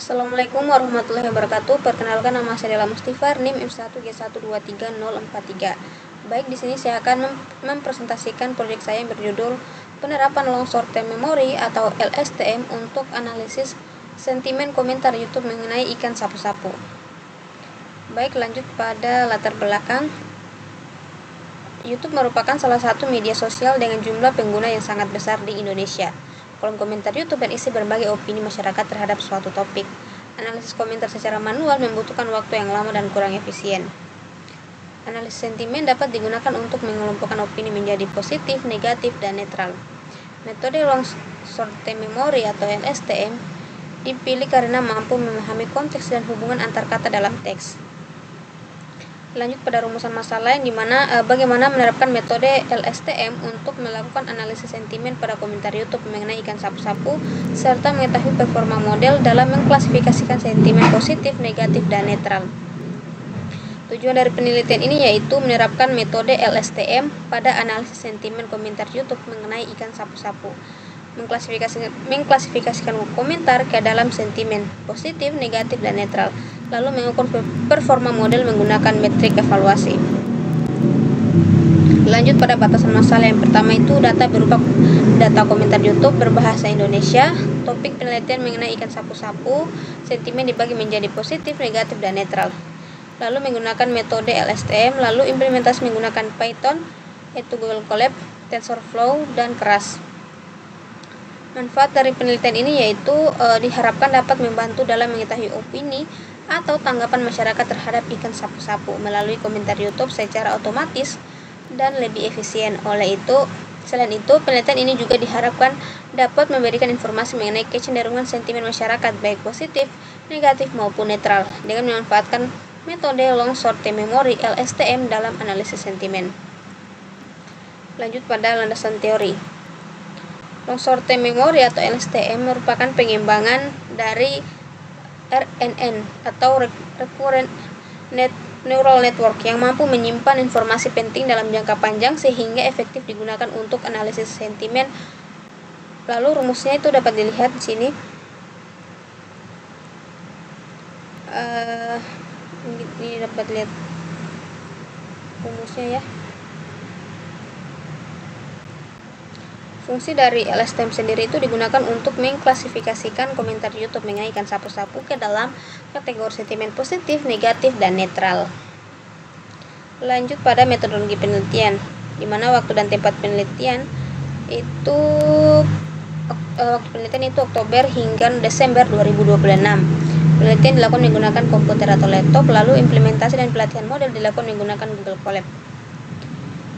Assalamualaikum warahmatullahi wabarakatuh. Perkenalkan, nama saya Dela Mustifar, NIM M1G1230043. Baik, di sini saya akan mempresentasikan proyek saya yang berjudul Penerapan Long Short Term Memory atau LSTM untuk analisis sentimen komentar YouTube mengenai ikan sapu-sapu. Baik, lanjut pada latar belakang. YouTube merupakan salah satu media sosial dengan jumlah pengguna yang sangat besar di Indonesia. Kolom komentar YouTube berisi berbagai opini masyarakat terhadap suatu topik. Analisis komentar secara manual membutuhkan waktu yang lama dan kurang efisien. Analisis sentimen dapat digunakan untuk mengelompokkan opini menjadi positif, negatif, dan netral. Metode Long Short Term Memory atau LSTM dipilih karena mampu memahami konteks dan hubungan antar kata dalam teks. Lanjut pada rumusan masalah yang dimana bagaimana menerapkan metode LSTM untuk melakukan analisis sentimen pada komentar YouTube mengenai ikan sapu-sapu serta mengetahui performa model dalam mengklasifikasikan sentimen positif, negatif, dan netral. Tujuan dari penelitian ini yaitu menerapkan metode LSTM pada analisis sentimen komentar YouTube mengenai ikan sapu-sapu, mengklasifikasikan komentar ke dalam sentimen positif, negatif, dan netral, lalu mengukur performa model menggunakan metrik evaluasi. Lanjut pada batasan masalah yang pertama itu data berupa data komentar YouTube berbahasa Indonesia. Topik penelitian mengenai ikan sapu-sapu, sentimen dibagi menjadi positif, negatif, dan netral. Lalu menggunakan metode LSTM, lalu implementasi menggunakan Python, yaitu Google Colab, TensorFlow, dan Keras. Manfaat dari penelitian ini yaitu diharapkan dapat membantu dalam mengetahui opini atau tanggapan masyarakat terhadap ikan sapu-sapu melalui komentar YouTube secara otomatis dan lebih efisien. Selain itu, penelitian ini juga diharapkan dapat memberikan informasi mengenai kecenderungan sentimen masyarakat baik positif, negatif maupun netral dengan memanfaatkan metode Long Short Term Memory LSTM dalam analisis sentimen. Lanjut pada landasan teori. Long Short Term Memory atau LSTM merupakan pengembangan dari RNN atau Recurrent Neural Network yang mampu menyimpan informasi penting dalam jangka panjang sehingga efektif digunakan untuk analisis sentimen. Lalu rumusnya itu dapat dilihat di sini. Ini dapat lihat rumusnya ya. Fungsi dari LSTM sendiri itu digunakan untuk mengklasifikasikan komentar YouTube mengenai ikan sapu-sapu ke dalam kategori sentimen positif, negatif, dan netral. Lanjut pada metodologi penelitian, di mana waktu dan tempat penelitian itu Oktober hingga Desember 2026. Penelitian dilakukan menggunakan komputer atau laptop, lalu implementasi dan pelatihan model dilakukan menggunakan Google Colab.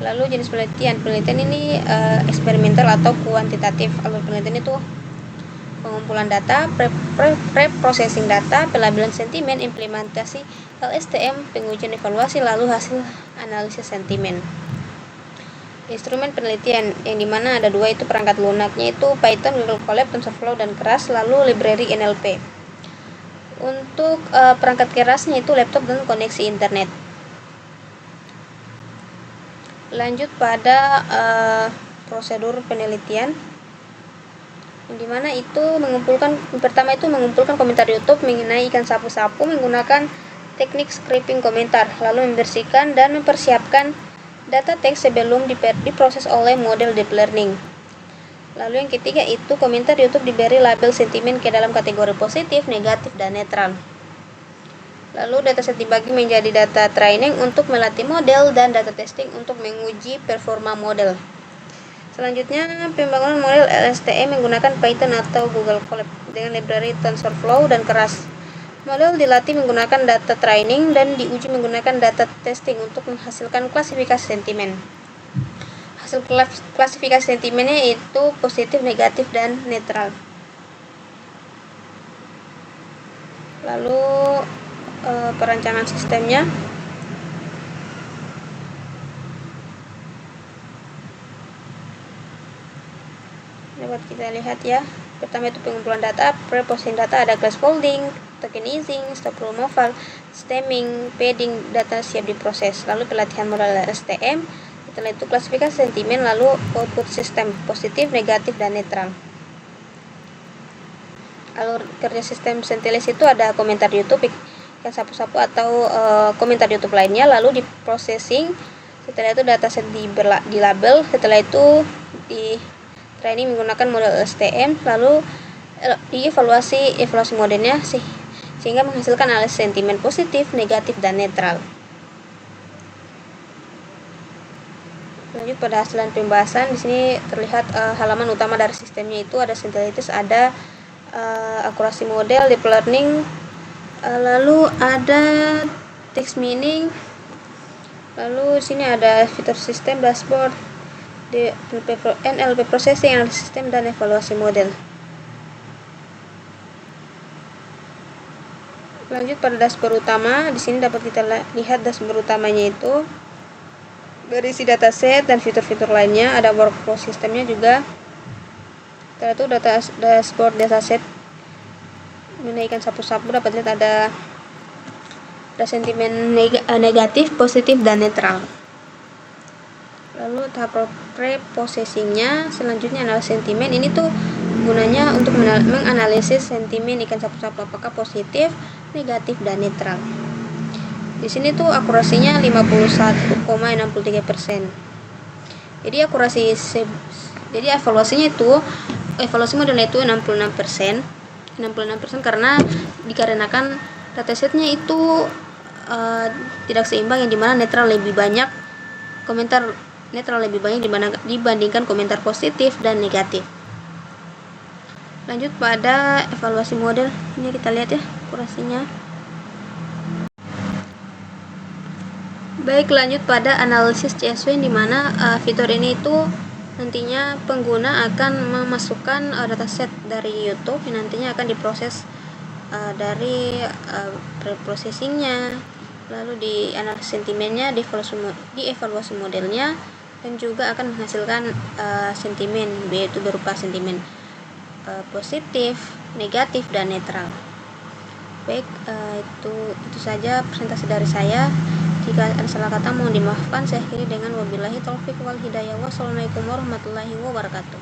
Lalu jenis penelitian ini eksperimental atau kuantitatif. Alur penelitian itu pengumpulan data, pre-processing data, pelabelan sentimen, implementasi LSTM, pengujian evaluasi, lalu hasil analisis sentimen. Instrumen penelitian yang dimana ada dua, itu perangkat lunaknya itu Python, Google Colab, TensorFlow, dan Keras, lalu library NLP. Untuk perangkat kerasnya itu laptop dan koneksi internet. Lanjut pada prosedur penelitian, di mana itu mengumpulkan komentar YouTube mengenai ikan sapu-sapu menggunakan teknik scraping komentar, lalu membersihkan dan mempersiapkan data teks sebelum diproses oleh model deep learning. Lalu yang ketiga itu komentar YouTube diberi label sentimen ke dalam kategori positif, negatif, dan netral. Lalu dataset dibagi menjadi data training untuk melatih model dan data testing untuk menguji performa model. Selanjutnya, pembangunan model LSTM menggunakan Python atau Google Colab dengan library TensorFlow dan Keras. Model dilatih menggunakan data training dan diuji menggunakan data testing untuk menghasilkan klasifikasi sentimen. Hasil klasifikasi sentimennya itu positif, negatif, dan netral. Lalu perancangan sistemnya. Dapat kita lihat ya. Pertama itu pengumpulan data, pre-processing data, ada class folding, tokenizing, stop removal, stemming, padding, data siap diproses. Lalu pelatihan model LSTM. Setelah itu klasifikasi sentimen, lalu output sistem positif, negatif, dan netral. alur kerja sistem Sentilis itu ada komentar YouTube ikan sapu-sapu atau komentar YouTube lainnya, lalu di processing, setelah itu dataset di label, setelah itu di training menggunakan model STM, lalu dievaluasi modelnya sehingga menghasilkan analisis sentimen positif, negatif, dan netral. Lanjut pada hasil pembahasan, di sini terlihat halaman utama dari sistemnya itu ada Sentilitis, ada akurasi model, deep learning, lalu ada text mining, lalu di sini ada fitur sistem, dashboard, NLP processing, analisis sistem, dan evaluasi model. Lanjut pada dashboard utama, di sini dapat kita lihat dashboard utamanya itu berisi dataset dan fitur-fitur lainnya, ada workflow sistemnya juga. Setelah itu dashboard dataset menaikkan sapu-sapu, dapat lihat ada sentimen negatif, positif, dan netral. Lalu tahap pre-processingnya, selanjutnya analisis sentimen. Ini tuh gunanya untuk menganalisis sentimen ikan sapu-sapu apakah positif, negatif, dan netral. Di sini tuh akurasinya 51,63%. Jadi evaluasi modelnya itu 66%. 66% dikarenakan datasetnya itu tidak seimbang, yang dimana netral lebih banyak, komentar netral lebih banyak dibandingkan komentar positif dan negatif. Lanjut pada evaluasi model, ini kita lihat ya akurasinya. Baik, lanjut pada analisis CSV, di mana fitur ini itu nantinya pengguna akan memasukkan dataset dari YouTube yang nantinya akan diproses dari preprocessingnya, lalu di analisis sentimennya, di evaluasi modelnya, dan juga akan menghasilkan sentimen, yaitu berupa sentimen positif, negatif, dan netral. Baik, itu saja presentasi dari saya. Jika ada salah kata mohon dimaafkan. Saya akhiri dengan wabillahi taufik wal hidayah. Wassalamualaikum warahmatullahi wabarakatuh.